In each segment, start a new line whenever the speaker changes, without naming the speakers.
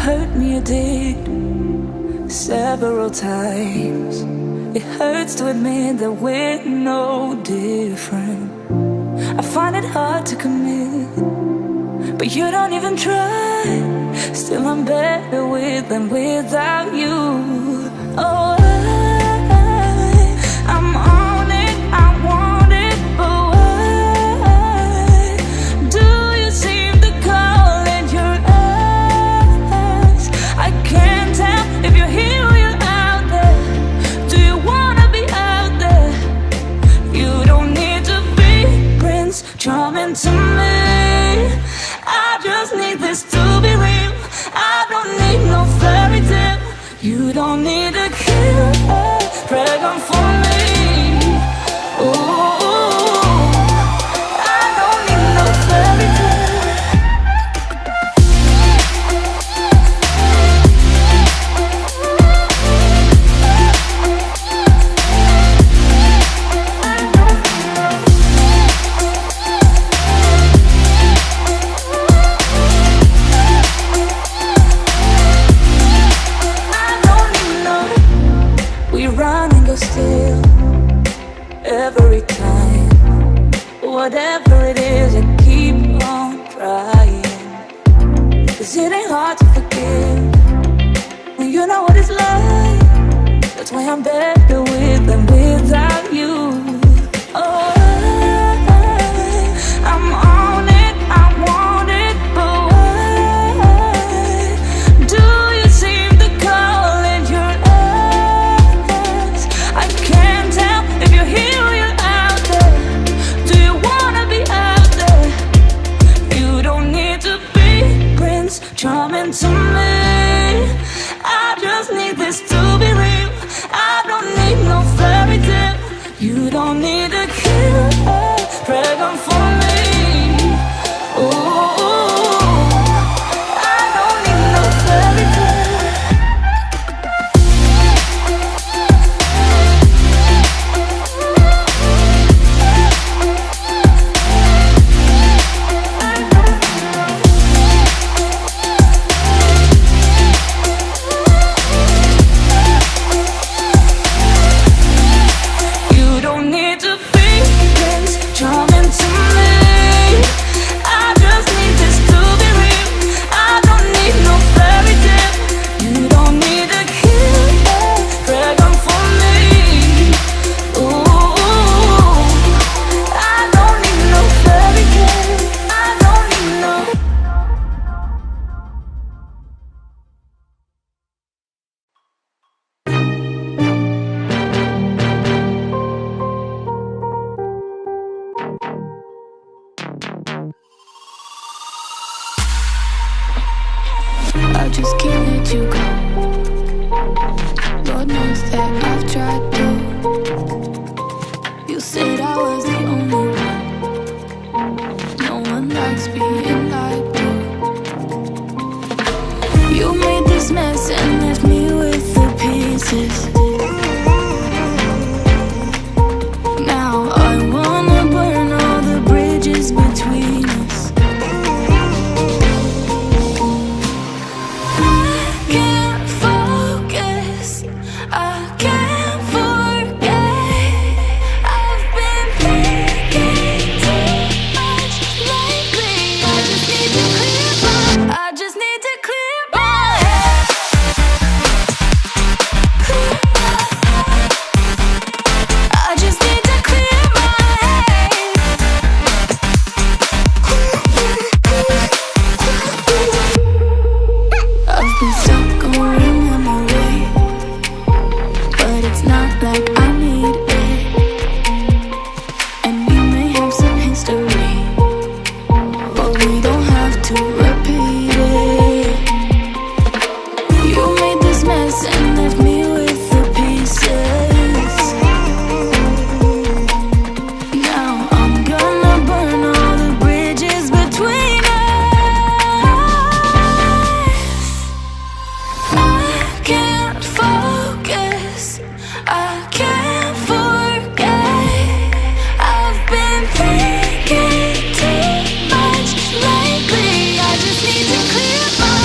hurt me, you did, several times. It hurts to admit that we're no different. I find it hard to commit, but you don't even try. Still I'm better with than without you. Oh, I'm on it, I want it, but why do you seem to call in your eyes? I can't tell if you're here or you're out there. Do you wanna be out there? You don't need to be Prince Charming to me. I just need this to be real. I don't need no fairy tale. You don't need a killer dragon for me. Ooh, I don't need no fairy tale. Still, every time, whatever it is, I keep on trying. 'Cause it ain't hard to forgive when you know what it's like. That's why I'm better with than without you. Oh, I'm on it, I want it, but why do you seem to call in your eyes? I can't tell if you're here or you're out there. Do you wanna be out there? You don't need to be Prince Charming to me. I just need this to be real. I don't need no fairy tale. You don't need a killer dragon for me. Ooh, I don't need no fairy tale. You don't need to be Prince Charming to me. I just need this to be real. I don't need no fairy tale. You don't need a killer dragon for me. Ooh, I don't need no fairy tale. I don't need no.
I just can't let you go. Lord knows that I've tried to. You said I was the only one. No one likes being lied to. You made this mess and left me with the pieces. Now I wanna burn all the bridges between us. Can't focus, I can't forget. I've been thinking too much lately. I just need to clear my head. I just need to clear my head. I've been stuck on memory, but it's not like I need it. And we may have some history, but we don't have to repeat it. You made this mess and left me with the pieces. Now I'm gonna burn all the bridges between us. I can't focus, I can't forget. I've been thinking too much lately. I just need to clear my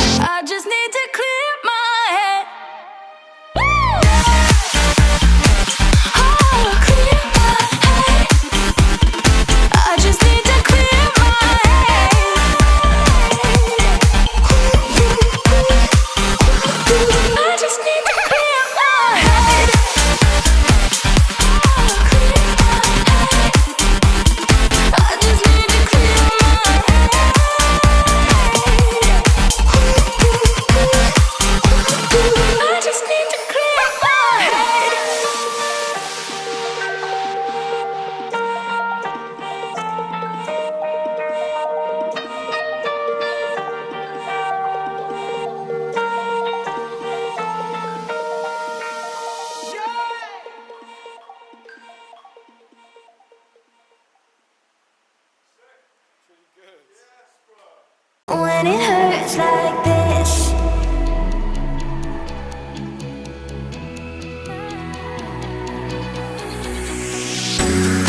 when it hurts like this.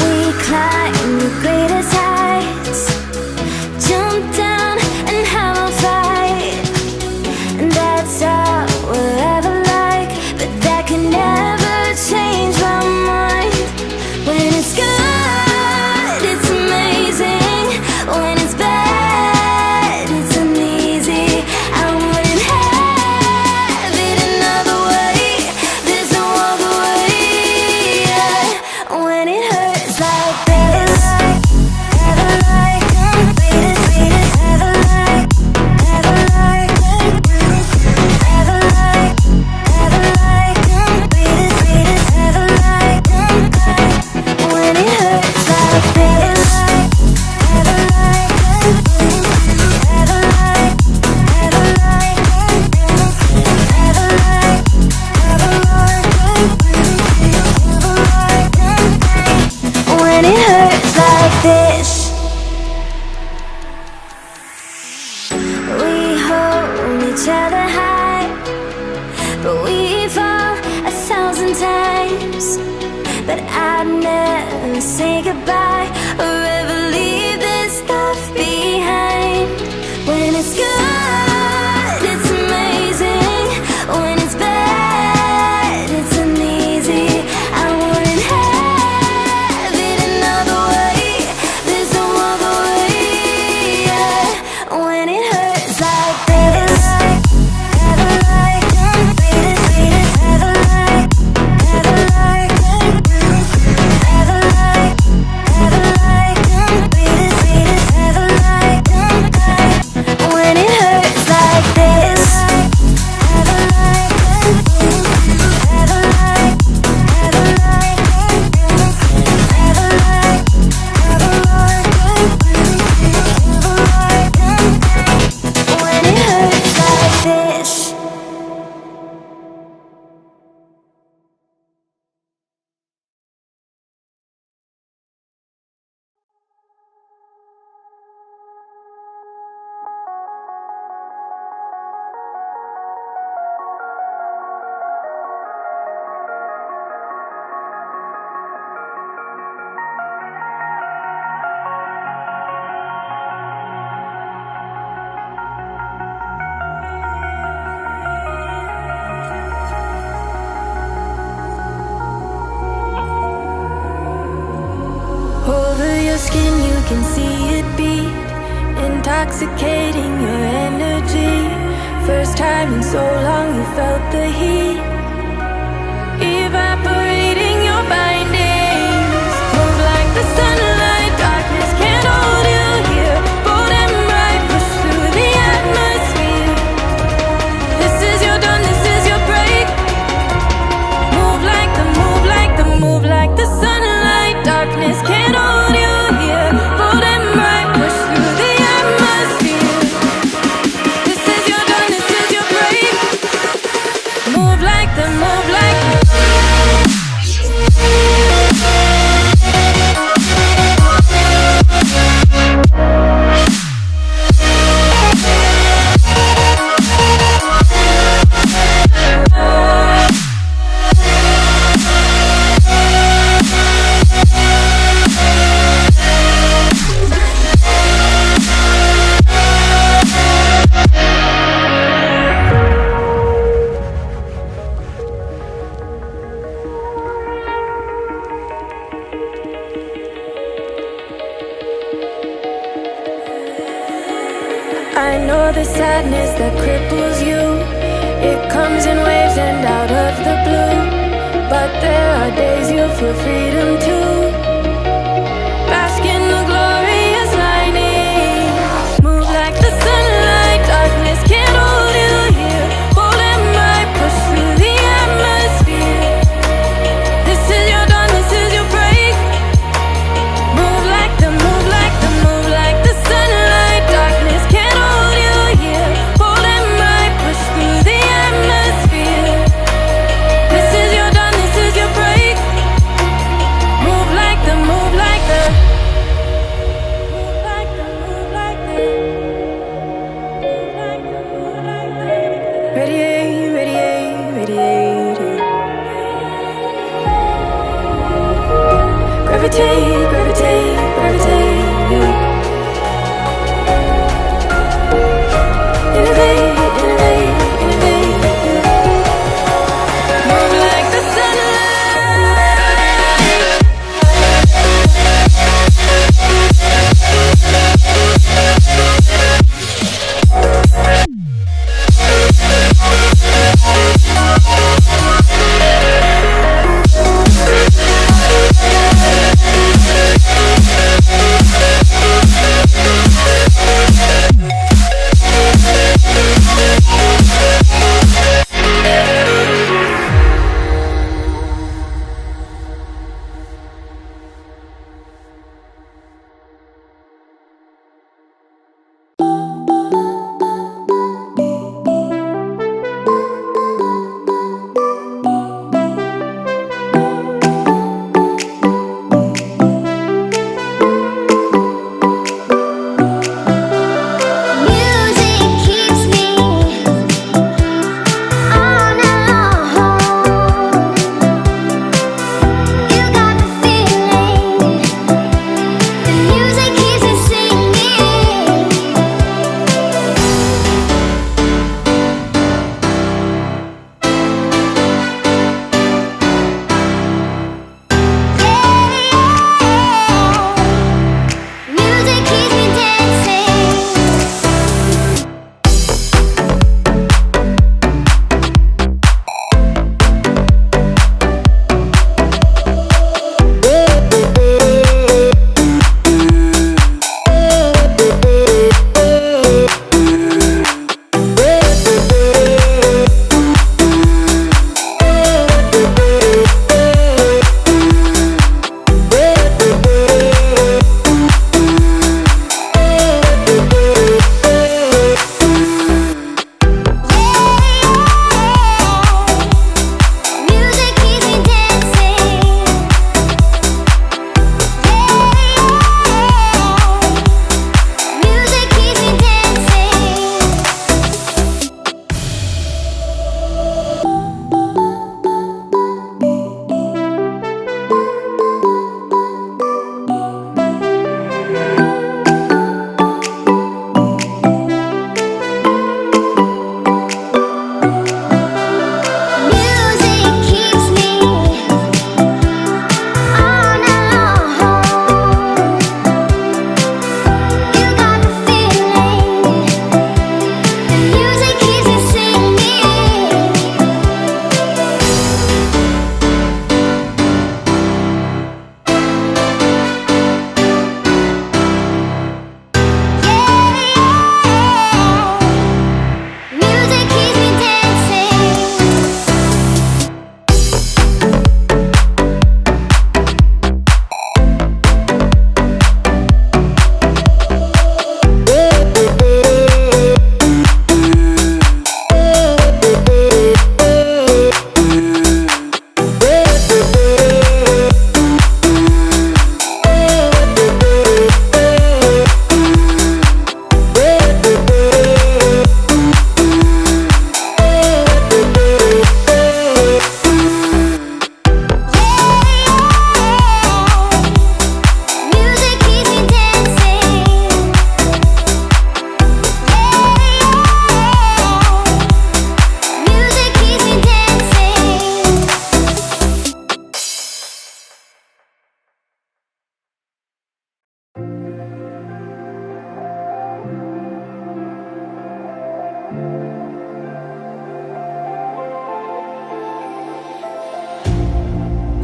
We climb the greatest heights, jump down and have a fight, and that's all we'll ever like. But that can never change my mind. When it's good, it's amazing. When it's bad, it's uneasy. I wouldn't have it another way. There's no other way. Yeah. When it hurts like this, ever like, greatest, ever like, ever like, ever like, ever like, greatest, ever like. When it hurts like this, ever like, ever like, ever like, ever like, ever like, when it hurts like this. We hold each other high, but we fall 1,000 times. But I'd never say goodbye or ever leave this stuff behind. When it's good, it's amazing. When it's bad, it's uneasy. I wouldn't have it another way. There's no other way. Yeah. When it hurts like this, ever like, greatest, ever like, ever like, ever like, ever like, greatest, ever like. When it hurts like this, ever like, ever like, ever like, ever like, ever like, when it hurts like this. Over your skin you can see it beat, intoxicating your energy. First time in so long you felt the heat, evaporating your bindings. Move like the sunlight, darkness can't hold you here. Bold and bright, push through the atmosphere. This is your dawn, this is your break. Move like the, move like the, move like the sunlight, darkness can't hold you here. Bold and bright, push through the atmosphere. This is your dawn, this is your break. Move like the, move like the. I know the sadness that cripples you. It comes in waves and out of the blue. But there are days you feel freedom too. Bask in the glorious lightning. Move like the sunlight, darkness can't hold you here. Bold and bright, push through the atmosphere. This is your dawn, this is your break. Move like the, move like the, move like the sunlight, darkness can't hold you here. Bold and bright, push through the atmosphere. This is your dawn, this is your break. Move gravitate, gravitate, gravitate. Innovate, innovate, innovate. Move like the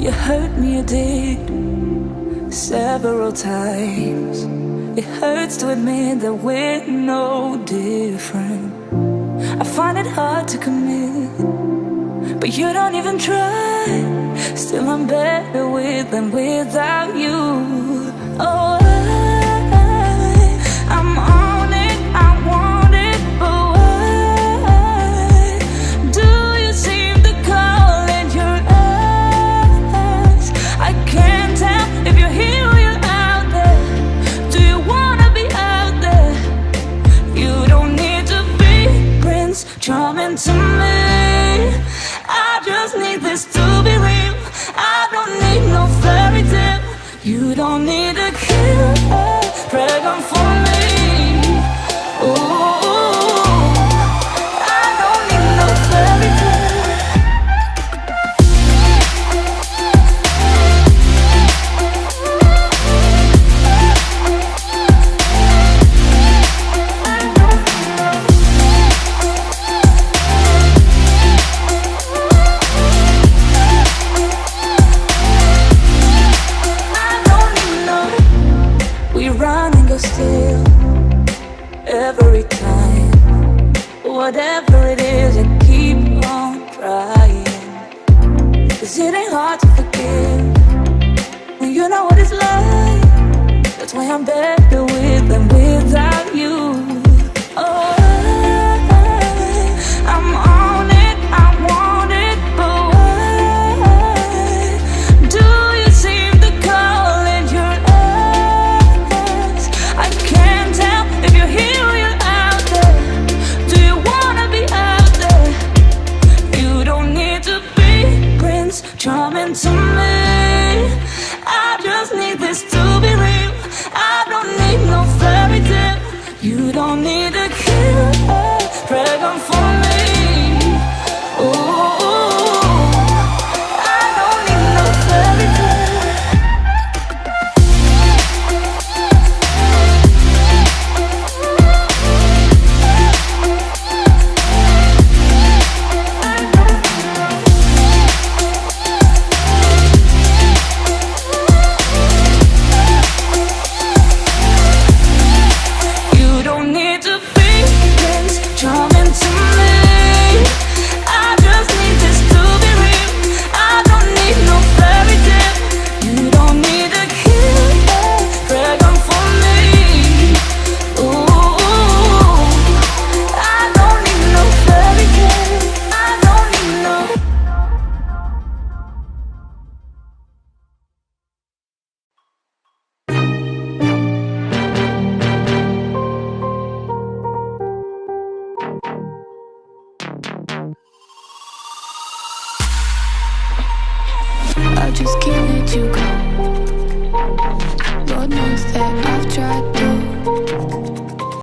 You hurt me, you did, several times. It hurts to admit that we're no different. I find it hard to commit, but you don't even try. Still I'm better with than without you. Oh, I'm on it, I want it, but why do you seem to call in your eyes? I can't tell if you're here or you're out there. Do you wanna be out there? You don't need to be Prince Charming to me. I just need this to be real. I don't need no fairy tale. You don't need a killer dragon for me. Ooh, I don't need no fairy tale. Still, every time, whatever it is, I keep on trying. 'Cause it ain't hard to forgive when you know what it's like. That's why I'm better with than without you. Oh, I'm on it, I want it, but why do you seem to call it your ex? I can't tell if you're here or you're out there. Do you wanna be out there? You don't need to be Prince Charming to me. I just need this to be real. I don't need no fairy tale. You don't need a killer dragon for me. Ooh, I don't need no fairy tale. You don't need to be Prince Charming to me. I just need this to be real. I don't need no fairy tale. You don't need a killer dragon for me. Ooh, I don't need no fairy tale. I don't need no.
I just can't let you go. Lord knows that